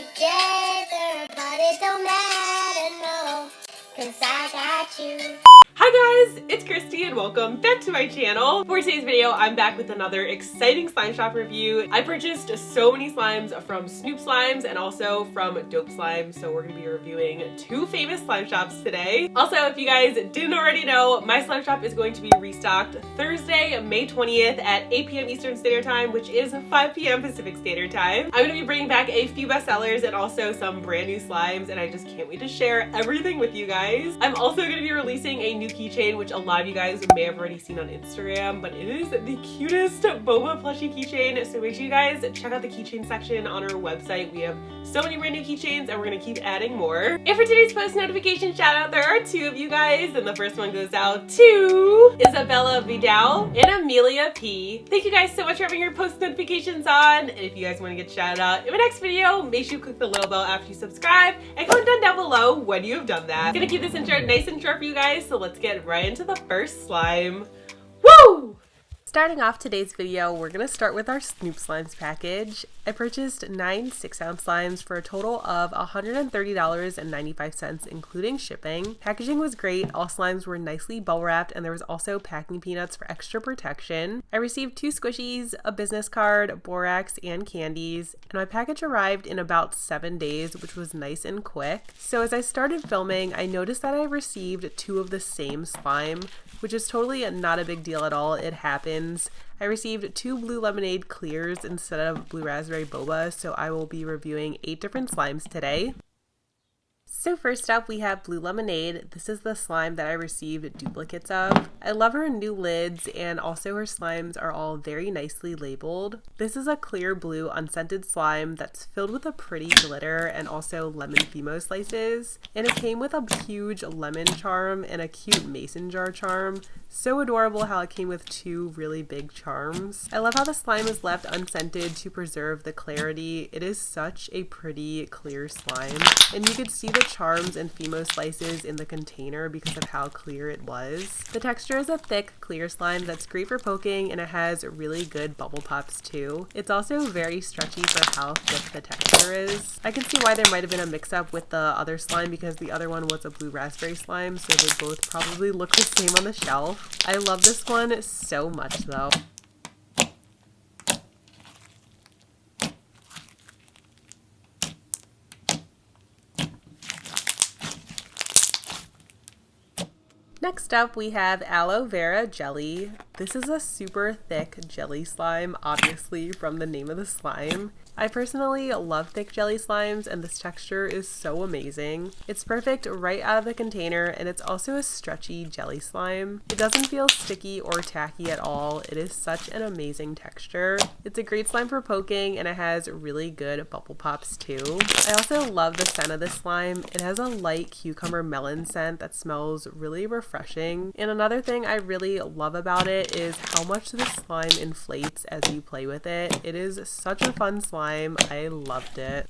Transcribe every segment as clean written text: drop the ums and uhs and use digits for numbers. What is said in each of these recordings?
together, but it don't matter, no, 'cause I got you. Hi guys, it's Kristiii and welcome back to my channel. For today's video, I'm back with another exciting slime shop review. I purchased so many slimes from Snoop Slimes and also from Dope Slime, so we're going to be reviewing two famous slime shops today. Also, if you guys didn't already know, my slime shop is going to be restocked Thursday, May 20th at 8 p.m. Eastern Standard Time, which is 5 p.m. Pacific Standard Time. I'm going to be bringing back a few bestsellers and also some brand new slimes, and I just can't wait to share everything with you guys. I'm also going to be releasing a new keychain, which a lot of you guys may have already seen on Instagram, but it is the cutest boba plushie keychain, so make sure you guys check out the keychain section on our website. We have so many brand new keychains and we're gonna keep adding more. And for today's post notification shout out, there are two of you guys, and the first one goes out to Isabella Vidal and Amelia P. Thank you guys so much for having your post notifications on, and if you guys want to get shouted out in my next video, make sure you click the little bell after you subscribe and comment down below when you have done that. I'm gonna keep this intro nice and short for you guys, so let's get right into the first slime. Woo! Starting off today's video, we're going to start with our Snoop Slimes package. I purchased 9 6-ounce slimes for a total of $130.95, including shipping. Packaging was great, all slimes were nicely bubble wrapped, and there was also packing peanuts for extra protection. I received 2 squishies, a business card, borax, and candies, and my package arrived in about 7 days, which was nice and quick. So as I started filming, I noticed that I received 2 of the same slime, which is totally not a big deal at all. It happens. I received 2 blue lemonade clears instead of blue raspberry boba, so I will be reviewing 8 different slimes today. So first up, we have Blue Lemonade. This is the slime that I received duplicates of. I love her new lids, and also her slimes are all very nicely labeled. This is a clear blue unscented slime that's filled with a pretty glitter and also lemon Fimo slices. And it came with a huge lemon charm and a cute mason jar charm. So adorable how it came with 2 really big charms. I love how the slime is left unscented to preserve the clarity. It is such a pretty clear slime, and you could see the charms and Fimo slices in the container because of how clear it was. The texture is a thick, clear slime that's great for poking, and it has really good bubble pops too. It's also very stretchy for how thick the texture is. I can see why there might have been a mix-up with the other slime because the other one was a blue raspberry slime, so they both probably look the same on the shelf. I love this one so much though. Next up, we have Aloe Vera Jelly. This is a super thick jelly slime, obviously from the name of the slime. I personally love thick jelly slimes, and this texture is so amazing. It's perfect right out of the container, and it's also a stretchy jelly slime. It doesn't feel sticky or tacky at all. It is such an amazing texture. It's a great slime for poking, and it has really good bubble pops too. I also love the scent of this slime. It has a light cucumber melon scent that smells really refreshing. And another thing I really love about it is how much this slime inflates as you play with it. It is such a fun slime. I loved it.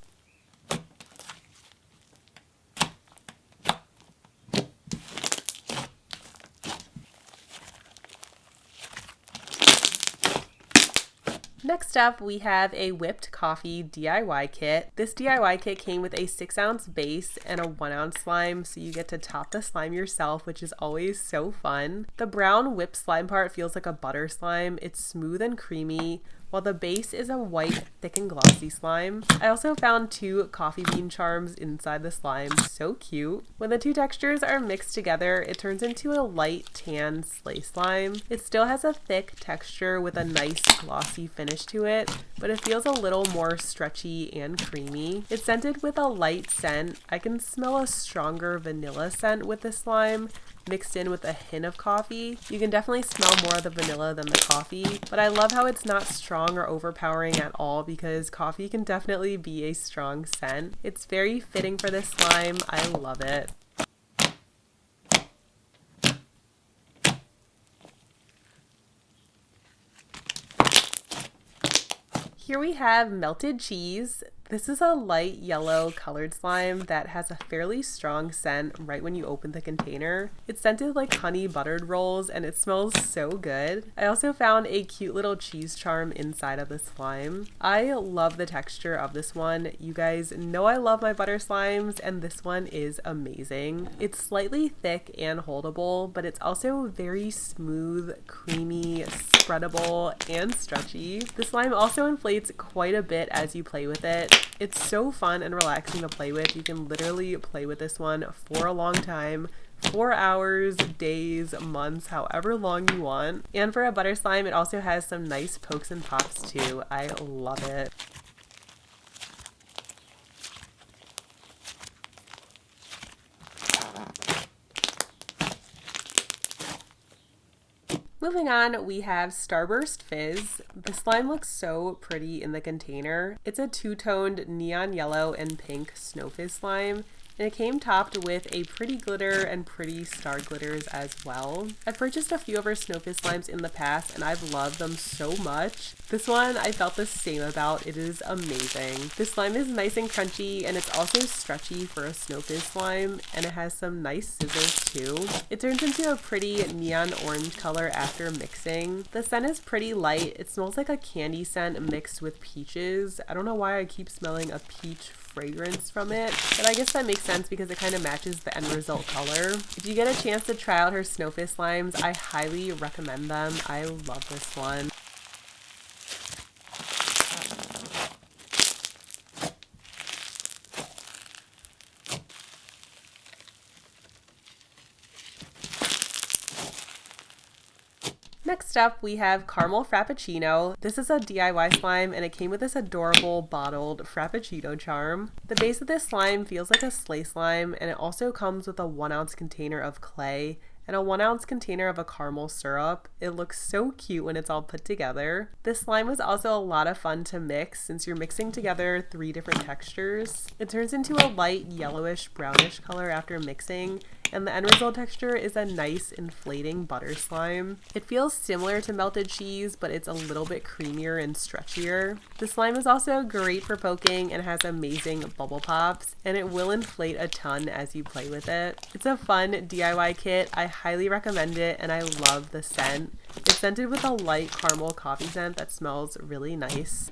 Next up, we have a whipped coffee DIY kit. This DIY kit came with a 6-ounce base and a 1-ounce slime, so you get to top the slime yourself, which is always so fun. The brown whipped slime part feels like a butter slime. It's smooth and creamy, while the base is a white, thick and glossy slime. I also found 2 coffee bean charms inside the slime. So cute. When the 2 textures are mixed together, it turns into a light tan slay slime. It still has a thick texture with a nice glossy finish to it, but it feels a little more stretchy and creamy. It's scented with a light scent. I can smell a stronger vanilla scent with this slime, mixed in with a hint of coffee. You can definitely smell more of the vanilla than the coffee, but I love how it's not strong or overpowering at all because coffee can definitely be a strong scent. It's very fitting for this slime. I love it. Here we have melted cheese. This is a light yellow colored slime that has a fairly strong scent right when you open the container. It's scented like honey buttered rolls and it smells so good. I also found a cute little cheese charm inside of the slime. I love the texture of this one. You guys know I love my butter slimes and this one is amazing. It's slightly thick and holdable, but it's also very smooth, creamy, spreadable, and stretchy. The slime also inflates quite a bit as you play with it. It's so fun and relaxing to play with. You can literally play with this one for a long time. 4 hours, days, months, however long you want. And for a butter slime, it also has some nice pokes and pops too. I love it. Moving on, we have Starburst Fizz. The slime looks so pretty in the container. It's a two-toned neon yellow and pink snow fizz slime, and it came topped with a pretty glitter and pretty star glitters as well. I've purchased a few of our snow fizz slimes in the past and I've loved them so much. This one I felt the same about. It is amazing. This slime is nice and crunchy and it's also stretchy for a snow fizz slime, and it has some nice scissors too. It turns into a pretty neon orange color after mixing. The scent is pretty light. It smells like a candy scent mixed with peaches. I don't know why I keep smelling a peach fragrance from it, but I guess that makes sense because it kind of matches the end result color. If you get a chance to try out her snow fizz slimes, I highly recommend them. I love this one. Next up, we have Caramel Frappuccino. This is a DIY slime and it came with this adorable bottled Frappuccino charm. The base of this slime feels like a sleigh slime, and it also comes with a 1 ounce container of clay and a 1 ounce container of a caramel syrup. It looks so cute when it's all put together. This slime was also a lot of fun to mix since you're mixing together 3 different textures. It turns into a light yellowish brownish color after mixing, and the end result texture is a nice inflating butter slime. It feels similar to melted cheese, but it's a little bit creamier and stretchier. The slime is also great for poking and has amazing bubble pops, and it will inflate a ton as you play with it. It's a fun DIY kit. I highly recommend it, and I love the scent. It's scented with a light caramel coffee scent that smells really nice.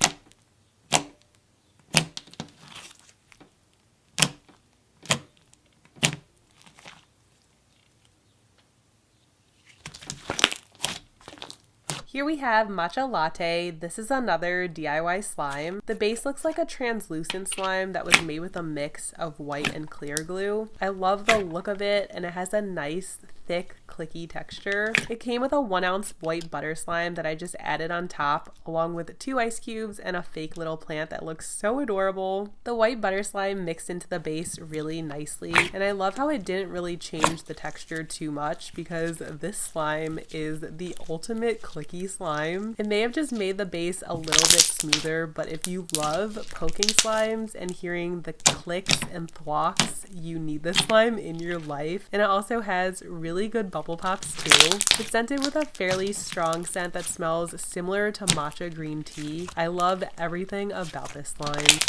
Here we have Matcha Latte. This is another DIY slime. The base looks like a translucent slime that was made with a mix of white and clear glue. I love the look of it, and it has a nice thick clicky texture. It came with a 1 ounce white butter slime that I just added on top, along with 2 ice cubes and a fake little plant that looks so adorable. The white butter slime mixed into the base really nicely, and I love how it didn't really change the texture too much because this slime is the ultimate clicky slime. It may have just made the base a little bit smoother, but if you love poking slimes and hearing the clicks and thwocks, you need this slime in your life. And it also has really good bubble pops too. It's scented with a fairly strong scent that smells similar to matcha green tea. I love everything about this slime.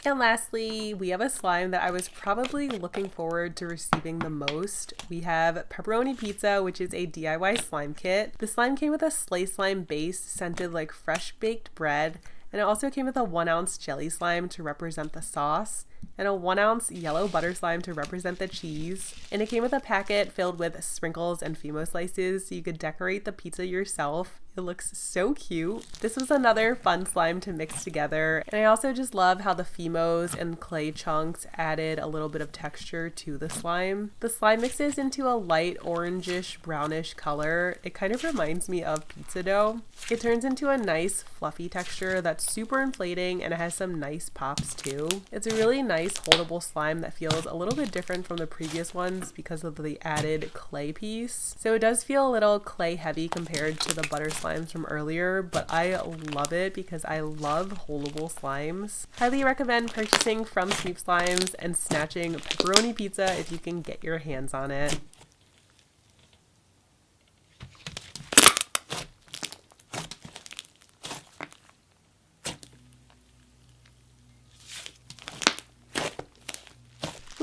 And lastly, we have a slime that I was probably looking forward to receiving the most. We have Pepperoni Pizza, which is a DIY slime kit. The slime came with a sleigh slime base scented like fresh baked bread, and it also came with a 1 ounce jelly slime to represent the sauce, and a 1 ounce yellow butter slime to represent the cheese. And it came with a packet filled with sprinkles and Fimo slices so you could decorate the pizza yourself. It looks so cute. This was another fun slime to mix together, and I also just love how the Fimos and clay chunks added a little bit of texture to the slime. The slime mixes into a light orangish brownish color. It kind of reminds me of pizza dough. It turns into a nice fluffy texture that's super inflating, and it has some nice pops too. It's a really nice holdable slime that feels a little bit different from the previous ones because of the added clay piece. So it does feel a little clay heavy compared to the butter slimes from earlier, but I love it because I love holdable slimes. Highly recommend purchasing from Snoop Slimes and snatching Pepperoni Pizza if you can get your hands on it.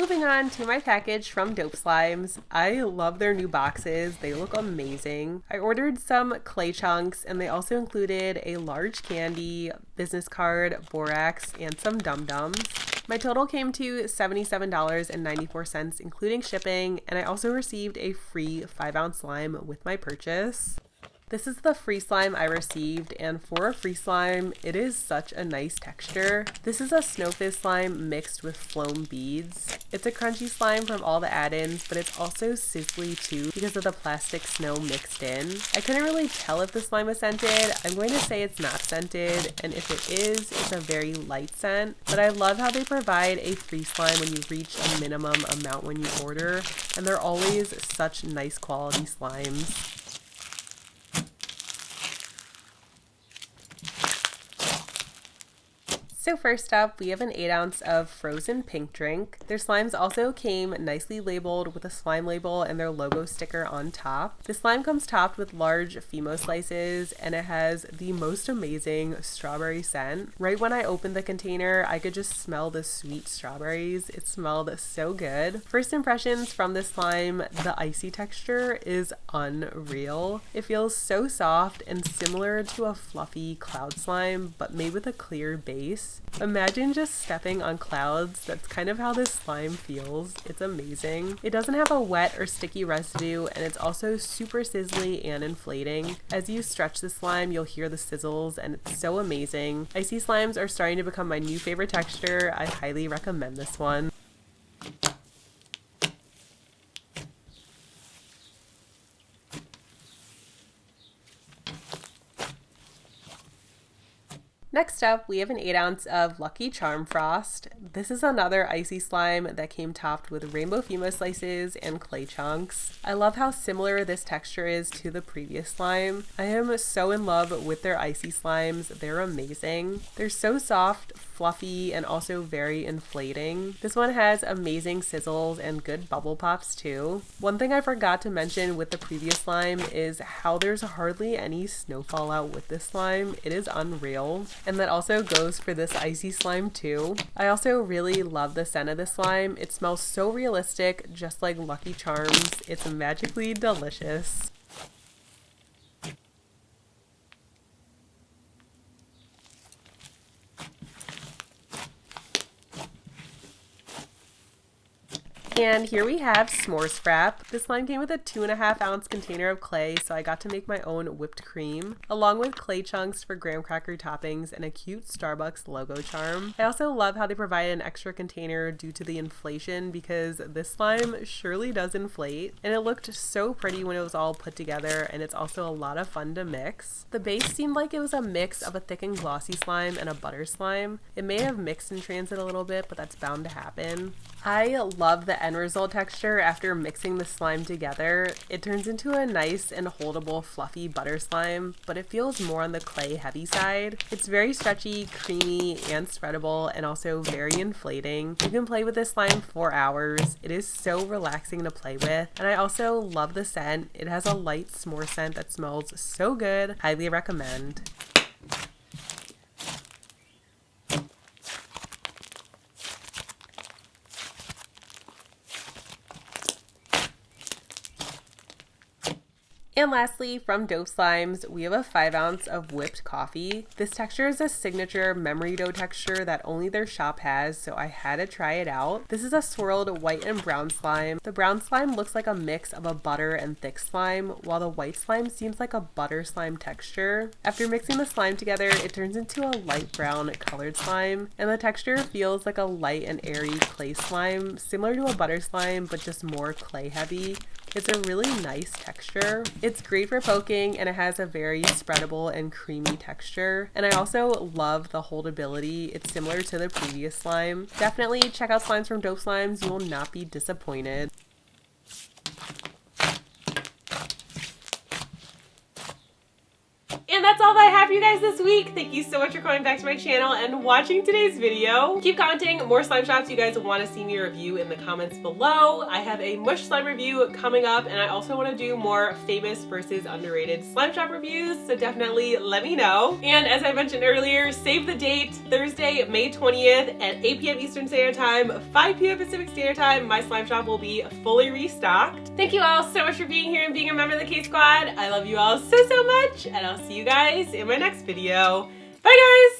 moving on to my package from Dope Slimes. I love their new boxes. They look amazing. I ordered some clay chunks and they also included a large candy, business card, borax, and some dum-dums. My total came to $77.94 including shipping, and I also received a free 5-ounce slime with my purchase. This is the free slime I received, and for a free slime, it is such a nice texture. This is a Snow Fizz slime mixed with foam beads. It's a crunchy slime from all the add-ins, but it's also sizzly too because of the plastic snow mixed in. I couldn't really tell if the slime was scented. I'm going to say it's not scented, and if it is, it's a very light scent. But I love how they provide a free slime when you reach a minimum amount when you order, and they're always such nice quality slimes. So first up, we have an 8-ounce of frozen pink drink. Their slimes also came nicely labeled with a slime label and their logo sticker on top. The slime comes topped with large Fimo slices, and it has the most amazing strawberry scent. Right when I opened the container, I could just smell the sweet strawberries. It smelled so good. First impressions from this slime, the icy texture is unreal. It feels so soft and similar to a fluffy cloud slime, but made with a clear base. Imagine just stepping on clouds. That's kind of how this slime feels. It's amazing. It doesn't have a wet or sticky residue, and it's also super sizzly and inflating. As you stretch the slime, you'll hear the sizzles, and it's so amazing. Icy slimes are starting to become my new favorite texture. I highly recommend this one. Next up, we have an 8-ounce of Lucky Charm Frost. This is another icy slime that came topped with rainbow Fimo slices and clay chunks. I love how similar this texture is to the previous slime. I am so in love with their icy slimes. They're amazing. They're so soft, fluffy, and also very inflating. This one has amazing sizzles and good bubble pops too. One thing I forgot to mention with the previous slime is how there's hardly any snow fallout with this slime. It is unreal. And that also goes for this icy slime too. I also really love the scent of this slime. It smells so realistic, just like Lucky Charms. It's magically delicious. And here we have Smore Scrap. This slime came with a 2.5-ounce container of clay, so I got to make my own whipped cream, along with clay chunks for graham cracker toppings and a cute Starbucks logo charm. I also love how they provide an extra container due to the inflation, because this slime surely does inflate, and it looked so pretty when it was all put together, and it's also a lot of fun to mix. The base seemed like it was a mix of a thick and glossy slime and a butter slime. It may have mixed in transit a little bit, but that's bound to happen. I love the end result texture after mixing the slime together. It turns into a nice and holdable fluffy butter slime, but it feels more on the clay heavy side. It's very stretchy, creamy, and spreadable, and also very inflating. You can play with this slime for hours. It is so relaxing to play with, and I also love the scent. It has a light s'more scent that smells so good. Highly recommend. And lastly, from Dope Slimes, we have a 5-ounce of whipped coffee. This texture is a signature memory dough texture that only their shop has, so I had to try it out. This is a swirled white and brown slime. The brown slime looks like a mix of a butter and thick slime, while the white slime seems like a butter slime texture. After mixing the slime together, it turns into a light brown colored slime, and the texture feels like a light and airy clay slime, similar to a butter slime, but just more clay heavy. It's a really nice texture. It's great for poking, and it has a very spreadable and creamy texture. And I also love the holdability. It's similar to the previous slime. Definitely check out slimes from Dope Slimes. You will not be disappointed. And that's that's all that I have for you guys this week. Thank you so much for coming back to my channel and watching today's video. Keep commenting more slime shops you guys want to see me review in the comments below. I have a mush slime review coming up, and I also want to do more famous versus underrated slime shop reviews, so definitely let me know. And as I mentioned earlier, save the date, Thursday, May 20th at 8 p.m. Eastern Standard Time, 5 p.m. Pacific Standard Time, my slime shop will be fully restocked. Thank you all so much for being here and being a member of the K Squad. I love you all so much, and I'll see you guys in my next video. Bye guys!